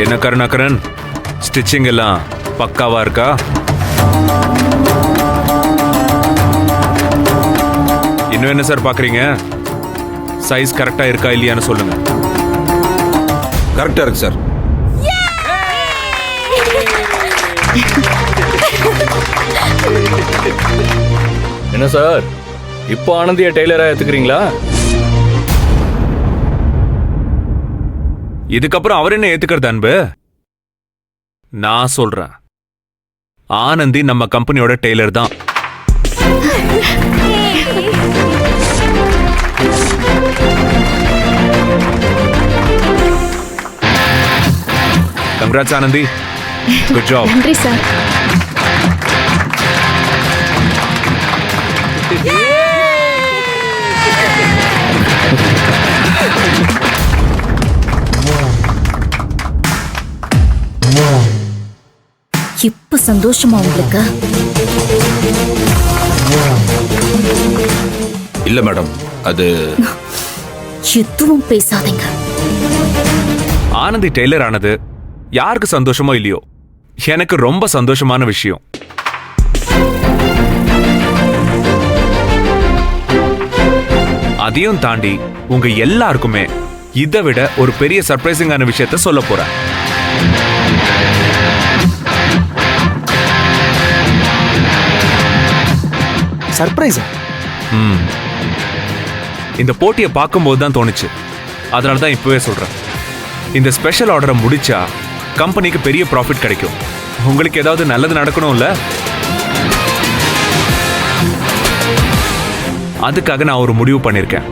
என்ன கருணாகரன், ஸ்டிச்சிங் எல்லாம் பக்காவா இருக்கா? இன்னும் என்ன சார் பாக்குறீங்க? சைஸ் கரெக்டா இருக்கா இல்லையான்னு சொல்லுங்க. கரெக்டா இருக்கு சார். என்ன சார், இப்போ ஆனந்திய டெய்லரா ஏத்துக்கிறீங்களா? இதுக்கப்புறம் அவர் என்ன ஏத்துக்கிறது அன்பு? நான் சொல்றேன், ஆனந்தி நம்ம கம்பெனியோட டெய்லர் தான். Congrats Anandhi, good job. நன்றி சார். இப்ப சந்தோஷமா உங்களுக்கு? இல்ல மேடம், அது எதுவும் பேசாதீங்க. ஆனந்தி டெய்லர் ஆனது யாருக்கு சந்தோஷமோ இல்லையோ, எனக்கு ரொம்ப சந்தோஷமான விஷயம். அதையும் தாண்டி உங்க எல்லாருக்குமே இதை விட ஒரு பெரிய சர்ப்ரைசிங்கான விஷயத்த சொல்ல போறேன். சர்ப்ரைஸா? இந்த போட்டியை பார்க்கும்போது தான் தோணுச்சு, அதனால தான் இப்பவே சொல்றேன். இந்த ஸ்பெஷல் ஆர்டரை முடிச்சா கம்பெனிக்கு பெரிய ப்ராஃபிட் கிடைக்கும். உங்களுக்கு ஏதாவது நல்லது நடக்கணும்ல, அதுக்காக நான் ஒரு முடிவு பண்ணிருக்கேன்.